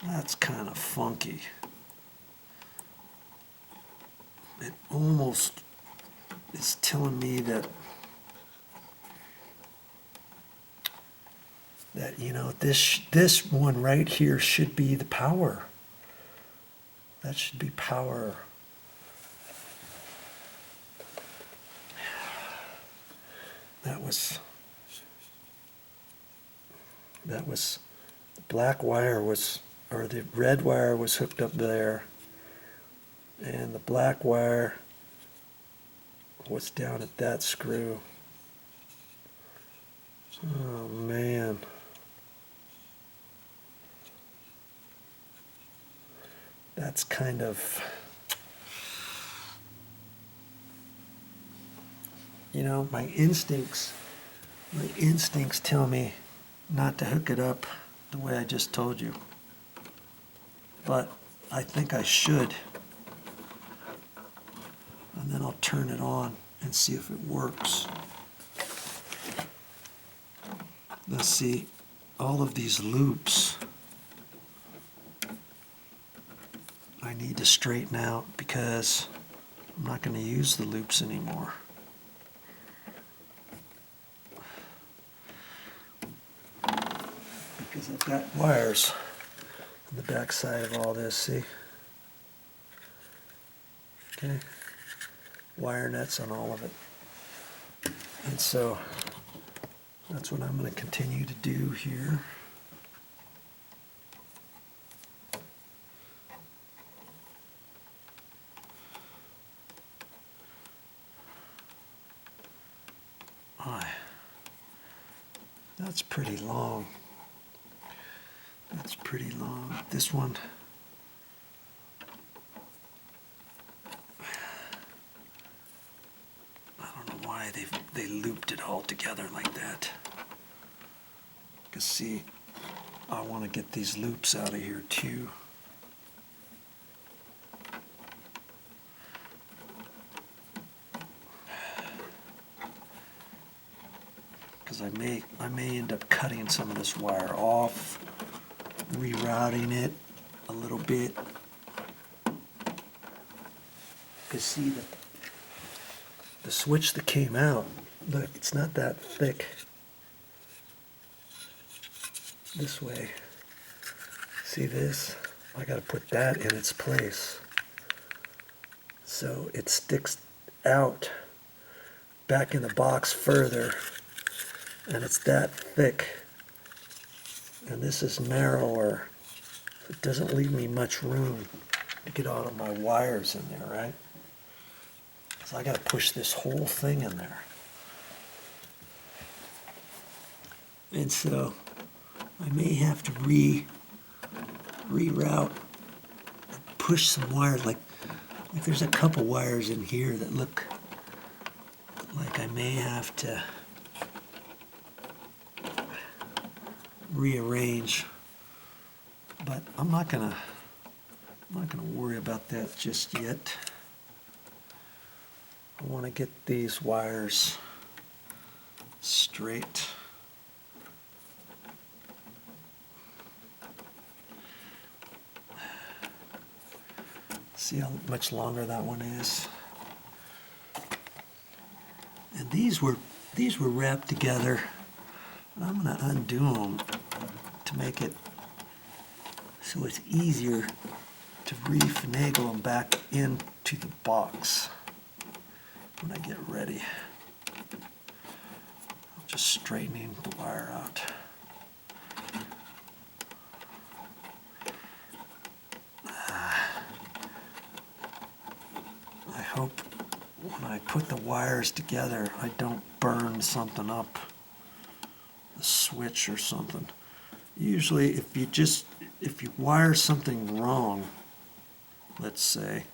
That's kind of funky. It almost is telling me that you know, this one right here should be the power. That should be power. That was the black wire was, or the red wire was hooked up there, and the black wire was down at that screw. Oh man. That's kind of, you know, my instincts tell me not to hook it up the way I just told you. But I think I should. And then I'll turn it on and see if it works. Now see, all of these loops I need to straighten out because I'm not going to use the loops anymore. Because I've got wires on the back side of all this, see? Okay, wire nets on all of it. And so that's what I'm going to continue to do here. That's pretty long. That's pretty long. This one, I don't know why they looped it all together like that. Because see, I want to get these loops out of here too. Because I may end up cutting some of this wire off, rerouting it a little bit. Because see, the switch that came out, look, it's not that thick this way. See this? I got to put that in its place. So it sticks out back in the box further, and it's that thick. And this is narrower. It doesn't leave me much room to get all of my wires in there, right? So I got to push this whole thing in there. And so I may have to reroute, push some wires. Like there's a couple wires in here that look like I may have to rearrange, but I'm not gonna worry about that just yet. I want to get these wires straight. See how much longer that one is? And these were wrapped together. And I'm going to undo them to make it so it's easier to refinagle them back into the box when I get ready. I'm just straightening the wire out. I hope when I put the wires together I don't burn something up, a switch or something. Usually if you wire something wrong, let's say,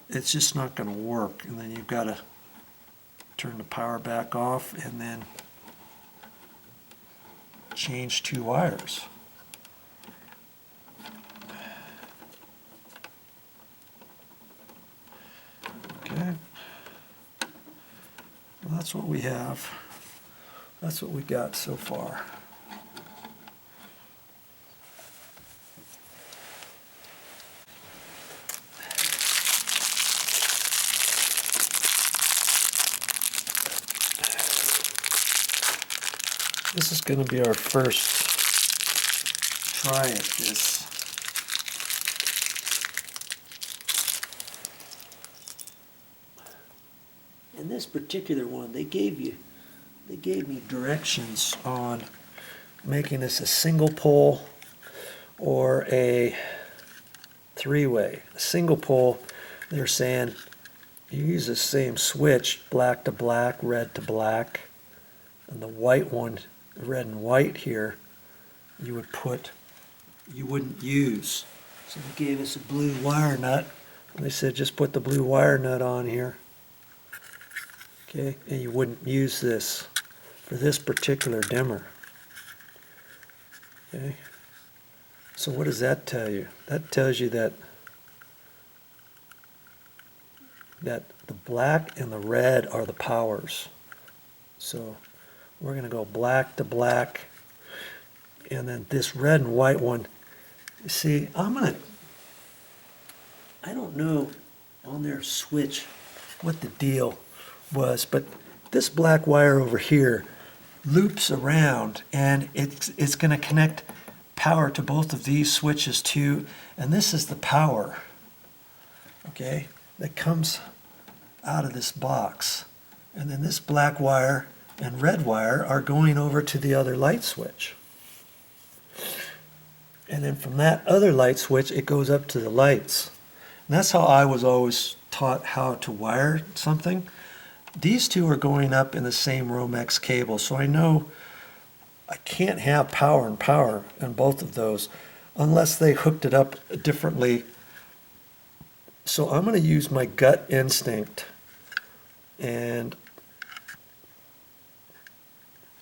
it's just not going to work, and then you've got to turn the power back off and then change two wires. Okay, well, that's what we have. That's what we got so far. This is going to be our first try at this. In this particular one, they gave me directions on making this a single pole or a three-way. A single pole, they're saying you use the same switch, black to black, red to black, and the white one, red and white here, you wouldn't use. So they gave us a blue wire nut, and they said just put the blue wire nut on here. Okay, and you wouldn't use this for this particular dimmer. Okay, so what does that tell you? That tells you that the black and the red are the powers. So we're going to go black to black, and then this red and white one, you see, I don't know on their switch what the deal was, but this black wire over here loops around, and it's going to connect power to both of these switches too, and this is the power, okay, that comes out of this box. And then this black wire and red wire are going over to the other light switch. And then from that other light switch, it goes up to the lights. And that's how I was always taught how to wire something. These two are going up in the same Romex cable, so I know I can't have power and power in both of those unless they hooked it up differently. So I'm going to use my gut instinct, and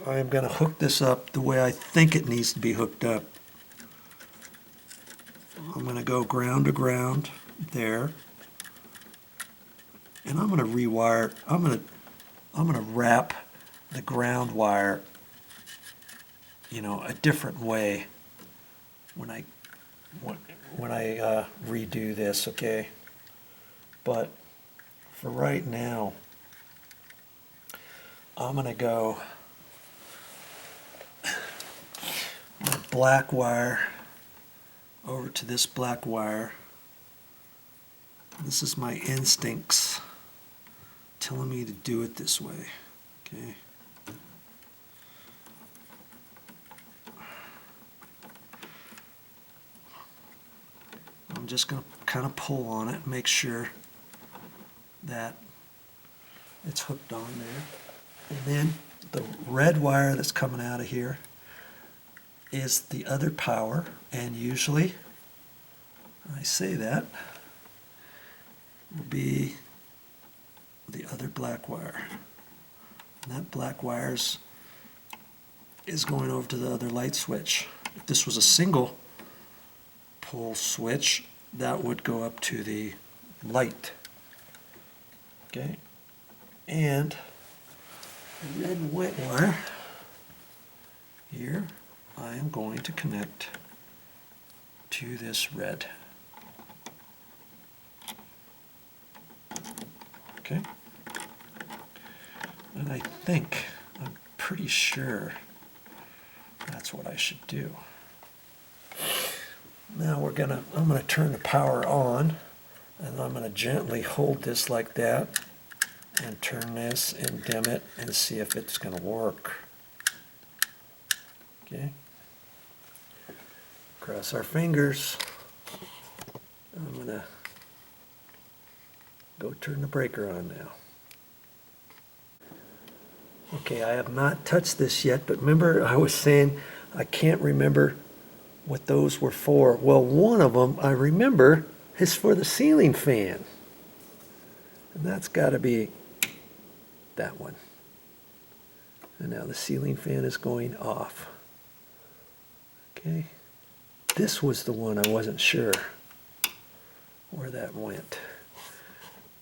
I'm going to hook this up the way I think it needs to be hooked up. I'm going to go ground to ground there, and I'm going to rewire. I'm going to wrap the ground wire, you know, a different way when I redo this, okay? But for right now, I'm going to go my black wire over to this black wire. This is my instincts telling me to do it this way, okay? I'm just going to kind of pull on it, make sure that it's hooked on there. And then the red wire that's coming out of here is the other power, and usually, I say that, will be the other black wire. And that black wire is going over to the other light switch. If this was a single pole switch, that would go up to the light. Okay, and the red and white wire here, I am going to connect to this red. Okay, and I'm pretty sure that's what I should do. Now I'm gonna turn the power on, and I'm gonna gently hold this like that and turn this and dim it and see if it's gonna work. Okay. Cross our fingers. I'm gonna go turn the breaker on now. Okay, I have not touched this yet, but remember I was saying I can't remember what those were for. Well, one of them I remember is for the ceiling fan. And that's got to be that one. And now the ceiling fan is going off. Okay. This was the one I wasn't sure where that went.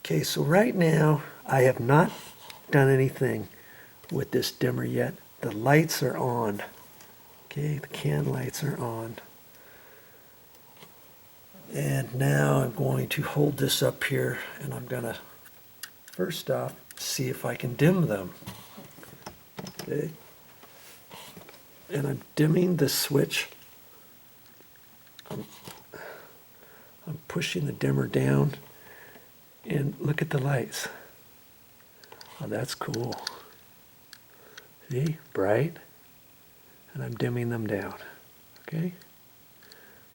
Okay, so right now I have not done anything with this dimmer yet. The lights are on. Okay, the can lights are on. And now I'm going to hold this up here, and I'm going to first off see if I can dim them. Okay. and I'm dimming the switch. I'm pushing the dimmer down, and look at the lights. Oh, that's cool. See, bright, and I'm dimming them down, okay?